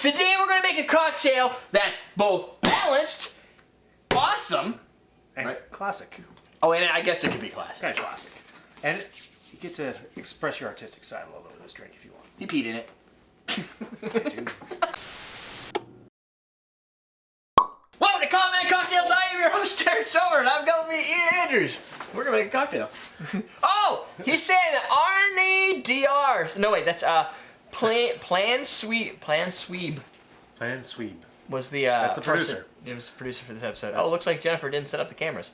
Today we're gonna make a cocktail that's both balanced, awesome, and right? Classic. Oh, and I guess it could be classic. Kind of classic. And you get to express your artistic side a little bit with this drink if you want. You peed in it. I do. Welcome to Comment Cocktails. I am your host, Derrick Schommer, and I'm going with me, Ian Andrews. We're gonna make a cocktail. Oh, he's saying that Arnie DR. No, wait, that's Plan Sweeb was the That's the producer. It was the producer for this episode. Oh, it looks like Jennifer didn't set up the cameras.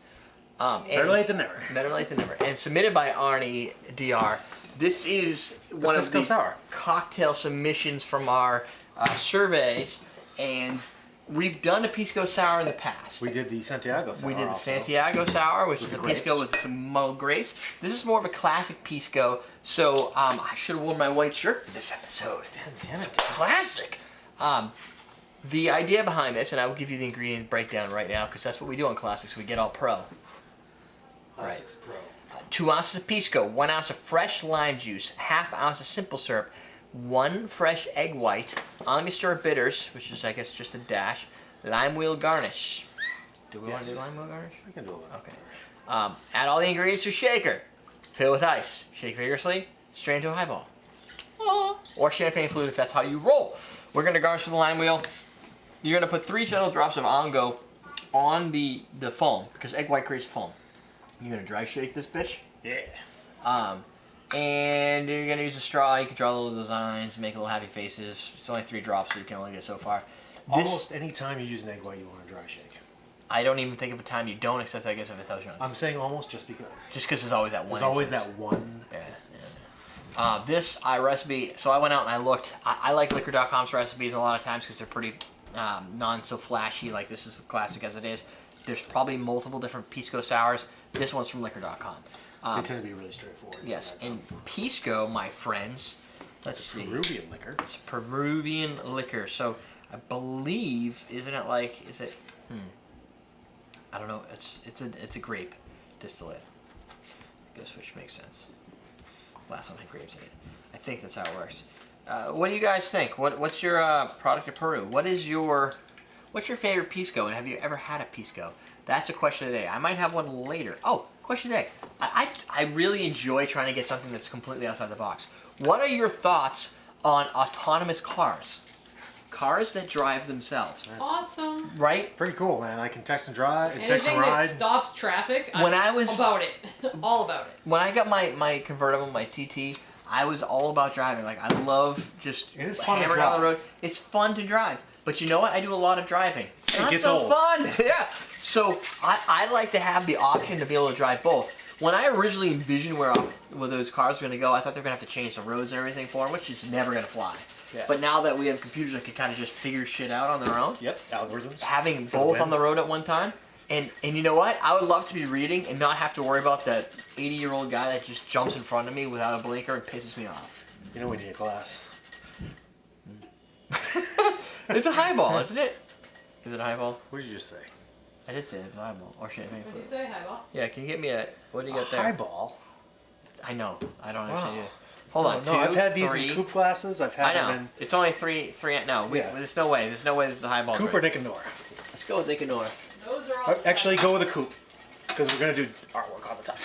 Better late than never. Better late than never. And submitted by Arnie DR. This is one of the Sour cocktail submissions from our surveys, and we've done a Pisco Sour in the past. We did the Santiago Sour. We did the also. Santiago Sour, which is a grapes. Pisco with some muddled grapes. This is more of a classic Pisco, so I should have worn my white shirt for this episode. Damn it. Classic. The idea behind this, and I will give you the ingredient breakdown right now, because that's what we do on Classics. We get all pro. Classics Pro. 2 ounces of Pisco, 1 ounce of fresh lime juice, ½ ounce of simple syrup, 1 fresh egg white, Angostura bitters, which is, I guess, just a dash, lime wheel garnish. Do we want to do lime wheel garnish? I can do a little. Okay. Add all the ingredients to a shaker. Fill with ice. Shake vigorously. Strain into a highball. Or champagne flute if that's how you roll. We're going to garnish with the lime wheel. You're going to put 3 gentle drops of Ongo on the foam, because egg white creates foam. You're going to dry shake this bitch. Yeah. And you're going to use a straw. You can draw little designs, make little happy faces. It's only 3 drops, so you can only get so far. Almost any time you use an egg white, you want to dry shake. I don't even think of a time you don't, except I guess if it's tells you. I'm saying almost just because. Just because there's always that one. There's always instance. that one instance. Yeah. This recipe, so I went out and I looked. I like liquor.com's recipes a lot of times because they're pretty non-so-flashy. Like, this is the classic as it is. There's probably multiple different Pisco Sours. This one's from liquor.com. They tend to be really straightforward. Yes, and Pisco, my friends, let's see. Peruvian liquor. It's Peruvian liquor. So I believe, isn't it like, is it, I don't know, it's a grape distillate. I guess, which makes sense. Last one had grapes in it. I think that's how it works. What do you guys think? What's your product of Peru? What's your favorite Pisco, and have you ever had a Pisco? That's the question of the day. I might have one later. Oh, question of the day. I really enjoy trying to get something that's completely outside the box. What are your thoughts on autonomous cars? Cars that drive themselves. Awesome. Right? Pretty cool, man. I can text and drive, text Anything and ride. that stops traffic, When I'm I was- about it. All about it. When I got my convertible, my TT, I was all about driving. Like, I love just It is fun to hammering down the drive. road. It's fun to drive. But you know what? I do a lot of driving. It's It not gets so old. fun. Yeah. So I like to have the option to be able to drive both. When I originally envisioned where those cars were going to go, I thought they were going to have to change the roads and everything for them, which is never going to fly. Yeah. But now that we have computers that can kind of just figure shit out on their own, Yep, algorithms. having For the both win. on the road at one time, and you know what? I would love to be reading and not have to worry about that 80-year-old guy that just jumps in front of me without a blinker and pisses me off. You know we need a glass. It's a highball, isn't it? Is it a highball? What did you just say? I did say it's a highball or champagne What did you flute. say, highball? Yeah, can you get me a? What do you A got there? highball? I know. I don't Wow. understand either. Hold on. No, I've had these 3. in coupe glasses. I've had I know. them It's only three. No, Yeah. there's no way. There's no way this is a highball. in coupe or drink. Nick and Nora. Let's go with Nick and Nora. Those are all. Actually, go with a coupe because we're gonna do artwork on the top.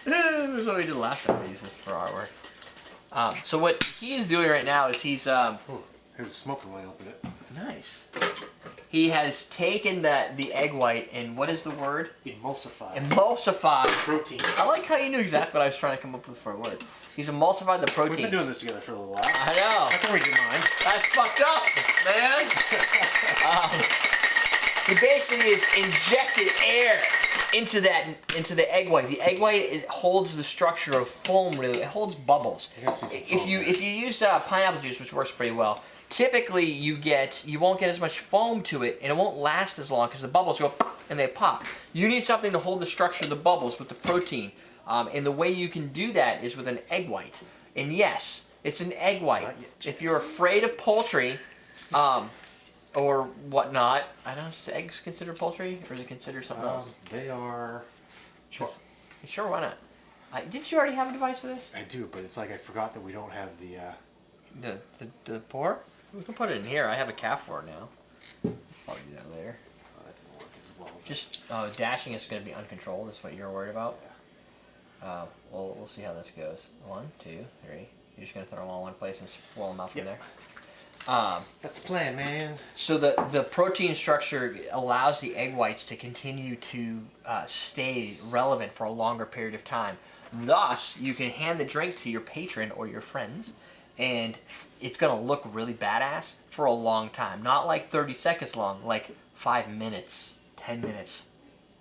That's what we did last time. We used this for artwork. So what he is doing right now is he's Ooh, it was smoking when I opened it. nice. He has taken the egg white and what is the word? Emulsified. Emulsified. Proteins. I like how you knew exactly what I was trying to come up with for a word. He's emulsified the proteins. We've been doing this together for a little while. I know. I can read your mind. That's fucked up, man. He basically has injected air into the egg white. The egg white holds the structure of foam. Really, it holds bubbles. I gotta see some If foam you there. if you use pineapple juice, which works pretty well, typically you won't get as much foam to it, and it won't last as long because the bubbles go and they pop. You need something to hold the structure of the bubbles with the protein, and the way you can do that is with an egg white. And yes, it's an egg white. Not yet, Jeff. If you're afraid of poultry, or whatnot, I don't know. Is eggs considered poultry, or is it considered something else? They are. Sure. Sure, why not? Didn't you already have a device for this? I do, but it's like I forgot that we don't have the. The pour? We can put it in here. I have a cap for it now. Probably do that later. That didn't work as well as Just dashing is going to be uncontrolled. Is what you're worried about. Well, we'll see how this goes. 1, 2, 3. You're just going to throw them all in one place and swirl them out from there. That's the plan, man. So the protein structure allows the egg whites to continue to stay relevant for a longer period of time. Thus, you can hand the drink to your patron or your friends, and it's going to look really badass for a long time. Not like 30 seconds long, like 5 minutes, 10 minutes,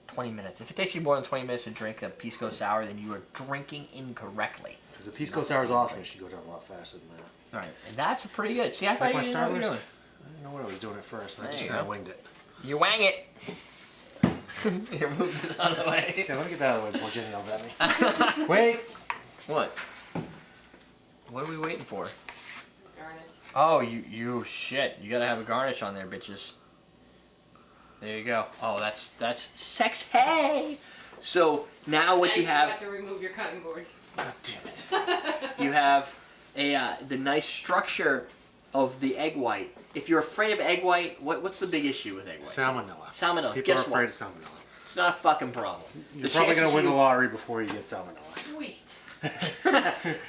20 minutes. If it takes you more than 20 minutes to drink a Pisco Sour, then you are drinking incorrectly. Because the Pisco Sour is awesome. It should go down a lot faster than that. All right, and that's pretty good. See, I thought you didn't know what you were doing. I didn't know what I was doing at first, and I There just you kind of go. winged it. You wang it. Here, move this out of the way. Yeah, let me get that out of the way before Jenny yells at me. Wait! What? What are we waiting for? Garnish. Oh, you shit. You gotta have a garnish on there, bitches. There you go. Oh, that's sexy. So now what Now you have, to remove your cutting board. God damn it. you have the nice structure of the egg white. If you're afraid of egg white, what's the big issue with egg white? Salmonella. Salmonella. People Guess are afraid what? of salmonella. It's not a fucking problem. You're probably going to win the lottery before you get salmonella. Sweet.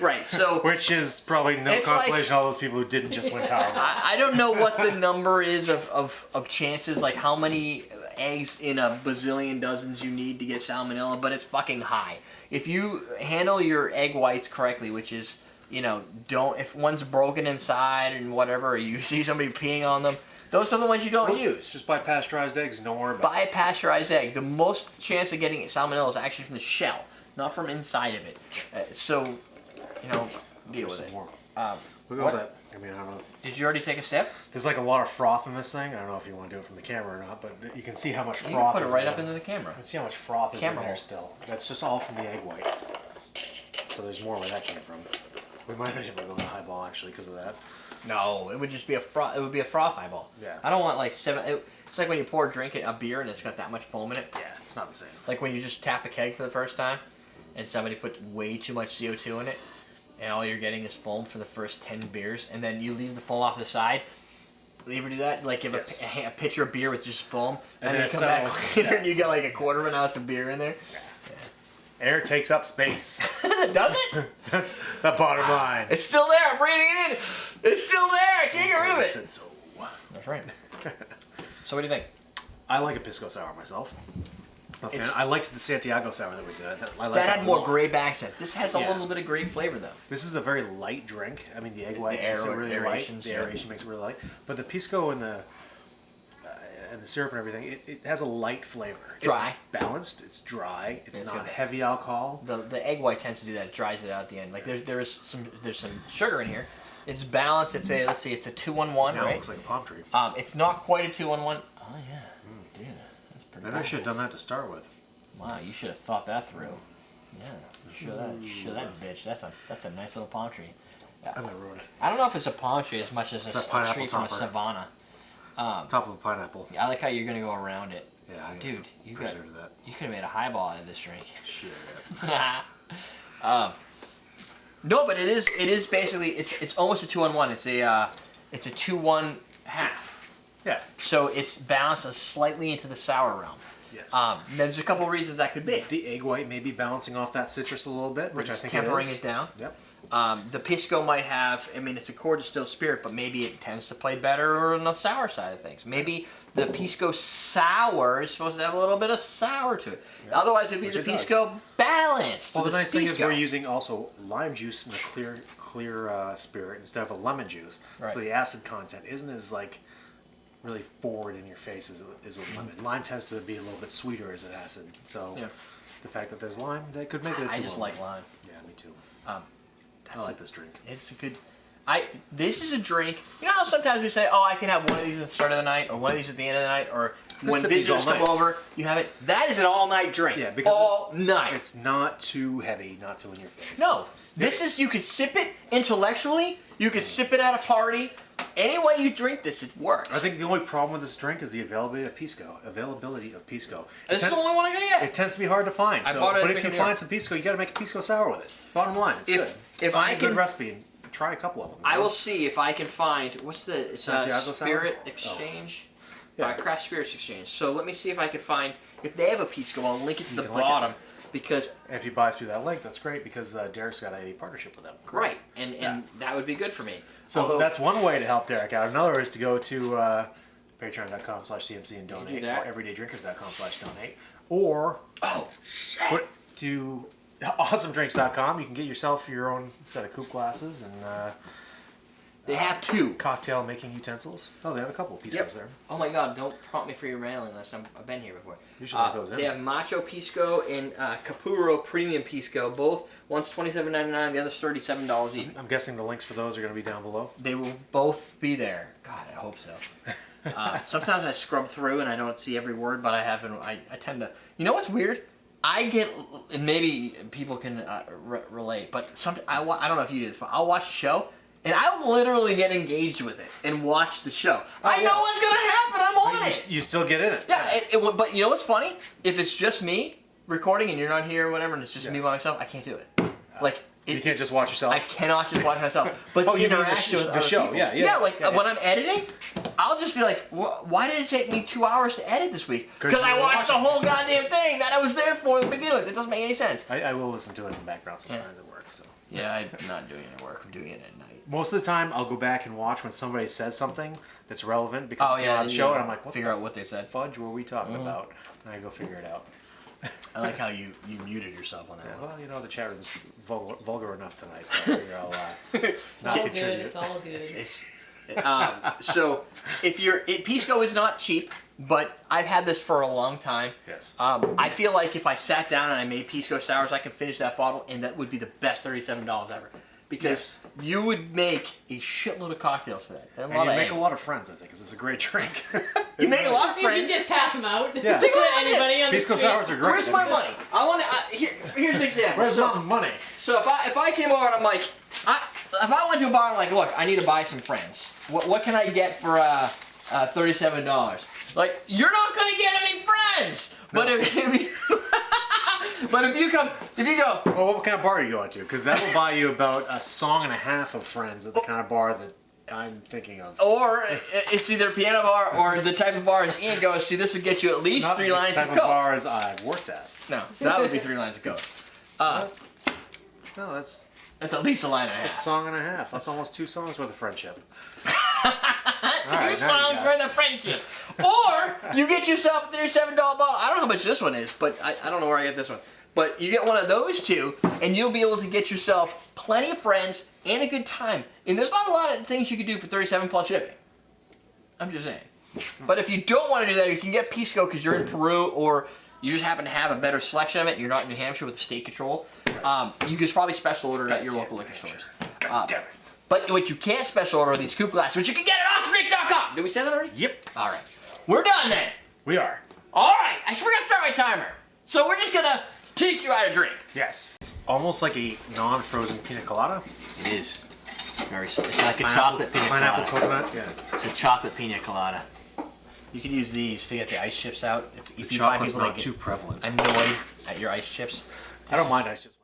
Right, so Which is probably no It's consolation to all those people who didn't just win Powerball. I don't know what the number is of chances, like how many eggs in a bazillion dozens you need to get salmonella, but it's fucking high. If you handle your egg whites correctly, which is, if one's broken inside and whatever, or you see somebody peeing on them, those are the ones you don't use. Just buy pasteurized eggs and don't worry about Buy a pasteurized egg. The most chance of getting salmonella is actually from the shell, not from inside of it. So, deal with it. More. Look at all What? that. I mean, I don't know. Did you already take a sip? There's like a lot of froth in this thing. I don't know if you want to do it from the camera or not, but you can see how much You froth can put is it right in up there. into the camera. You can see how much froth is in Camera there hole. still. That's just all from the egg white. So there's more where that came from. We might not even go to highball actually because of that. No, it would just be a froth. It would be a froth highball. Yeah. I don't want like 7. It's like when you pour a beer and it's got that much foam in it. Yeah, it's not the same. Like when you just tap a keg for the first time, and somebody put way too much CO2 in it, and all you're getting is foam for the first 10 beers, and then you leave the foam off the side. You ever do that? Like you have Yes. a pitcher of beer with just foam, And then then you it come back settles. later and you got like a quarter of an ounce of beer in there. Air takes up space. Does it? That's the bottom line. It's still there. I'm breathing it in. It's still there. I can't get rid of it. Said so. That's right. So what do you think? I like a Pisco Sour myself. It's- I liked the Santiago Sour that we did. I like That had a more lot. grape accent. This has a Yeah. little bit of grape flavor though. This is a very light drink. I mean, the egg white The makes it really aerations, light. The yeah. aeration makes it really light. But the Pisco and the syrup and everything, it has a light flavor. Dry. It's balanced. It's dry. It's It's not got- heavy alcohol. The egg white tends to do that. It dries it out at the end. Like there's some sugar in here. It's balanced. It's a let's see. It's a 2-1-1, Now it right? looks like a palm tree. It's not quite a 2-1-1. Oh yeah. Dude, that's pretty. Maybe I should have badass. done that to start with. Wow, you should have thought that through. Yeah. Show that bitch. That's a nice little palm tree. I'm gonna ruin it. I don't know if it's a palm tree as much as It's a a pineapple tree from a topper. savanna. It's the top of a pineapple. I like how you're gonna go around it. Yeah, I Dude, you preserve that. could have made a highball out of this drink. Shit. No, but it is basically it's almost a 2-on-1. It's a 2-1 half. Yeah. So it's balanced slightly into the sour realm. Yes. There's a couple reasons that could be. The egg white may be balancing off that citrus a little bit, which I It's think tempering it is. it down. Yep. The Pisco might have, it's a core distilled spirit, but maybe it tends to play better on the sour side of things. Maybe the Pisco Sour is supposed to have a little bit of sour to it. Yeah. Otherwise, it'd be Which the it does. Pisco balanced. Well, the This nice thing is Pisco. we're using also lime juice in the clear spirit instead of a lemon juice. Right. So the acid content isn't as really forward in your face as with lemon. Lime tends to be a little bit sweeter as an acid. So Yeah. the fact that there's lime, that could make it a I 2-1. just like lime. Yeah, me too. That's I like this drink. It's a good. This is a drink. You know how sometimes we say, "Oh, I can have one of these at the start of the night, or one of these at the end of the night, or when sip these visitors all come night. over, you have it." That is an all-night drink. Yeah, because all night. It's not too heavy, not too in your face. No, this is you could sip it intellectually. You could sip it at a party. Any way you drink this, it works. I think the only problem with this drink is the availability of Pisco. This is the only one I gotta get. It tends to be hard to find. I So, bought it at but the if you beginning. find some Pisco, you got to make a Pisco Sour with it. Bottom line, it's good. If Find I a good can- recipe and try a couple of them. I will see if I can find what's the Santiago Spirit Sour? Exchange. Yeah. Craft Spirits Exchange. So let me see if I can find if they have a Pisco. I'll link it to the can link it. bottom because And if you buy through that link, that's great because Derek's got a partnership with them. right, and that would be good for me. So Although, that's one way to help Derek out. Another is to go to patreon.com/CMC and do donate, that. or everydaydrinkers.com/donate, or to awesomedrinks.com. You can get yourself your own set of coupe glasses and they have two. cocktail making utensils. Oh, they have a couple of Piscos there. Oh my God! Don't prompt me for your mailing list. I've been here before. Usually it goes in. They have Macho Pisco and Capuro Premium Pisco. Both one's $27.99, the other's $37 each. I'm guessing the links for those are going to be down below. They will both be there. God, I hope so. Sometimes I scrub through and I don't see every word, but I tend to. You know what's weird? I get, and maybe people can relate, but I don't know if you do this, but I'll watch a show and I'll literally get engaged with it and watch the show. I know what's gonna happen. I'm on it. You still get in it. Yeah, but you know what's funny? If it's just me recording and you're not here or whatever, and it's just me by myself, I can't do it. Like. You can't just watch yourself. I cannot just watch myself. But the you mean interaction with the other show? people. Yeah. When I'm editing, I'll just be like, "Why did it take me 2 hours to edit this week? Because I watched the whole goddamn thing that I was there for to begin with. It doesn't make any sense." I will listen to it in the background sometimes at work. So. Yeah, I'm not doing any work. I'm doing it at night. Most of the time, I'll go back and watch when somebody says something that's relevant because it's on the show, and I'm like, figure out what they said. Fudge were we talking about? And I go figure it out. I like how you muted yourself on that one. Well, you know, the chat room's vulgar enough tonight, so I figure I'll not All contribute. good. It's all good. So if Pisco is not cheap, but I've had this for a long time. Yes. I feel like if I sat down and I made Pisco Sours, I could finish that bottle, and that would be the best $37 ever. Because you would make a shitload of cocktails for that. And you make a lot of friends, I think, because it's a great drink. You make a lot of You can friends. just pass them out. Yeah. Think about Anybody this. on the Pisco street. Sours are great. Where's my money? I want to. Here's the example. Where's my money? So if I came over and I'm like, if I went to a bar and I'm like, look, I need to buy some friends. What can I get for $37? Like, you're not gonna get any friends. No. But if you go, Well, what kind of bar are you going to? Because that will buy you about a song and a half of friends at the kind of bar that I'm thinking of. or it's either a piano bar or the type of bars Ian goes to. This would get you at least Not 3 the lines type of of coke. bars I've worked at. No, that would be 3 lines of coke. No, that's That's at least a line and a a half. song and a half. That's almost 2 songs worth of friendship. Two now you songs got worth of friendship. Or you get yourself a $37 bottle. I don't know how much this one is, but I don't know where I get this one. But you get one of those two, and you'll be able to get yourself plenty of friends and a good time. And there's not a lot of things you can do for $37 plus shipping. I'm just saying. But if you don't want to do that, you can get Pisco because you're in Peru, or you just happen to have a better selection of it. You're not in New Hampshire with the state control. You can probably special order it at your local liquor stores. God damn it. But what you can't special order are these coupe glasses, which you can get at awesomedrinks.com. Did we say that already? Yep. All right. We're done then. We are. All right. I forgot to start my timer. So we're just going to teach you how to drink. Yes. It's almost like a non-frozen pina colada. It is. It's like a chocolate pina Pineapple colada. coconut. Yeah. It's a chocolate pina colada. You can use these to get the ice chips out. If you find Chocolate's people not that too get prevalent. annoyed at your ice chips. I don't mind ice chips.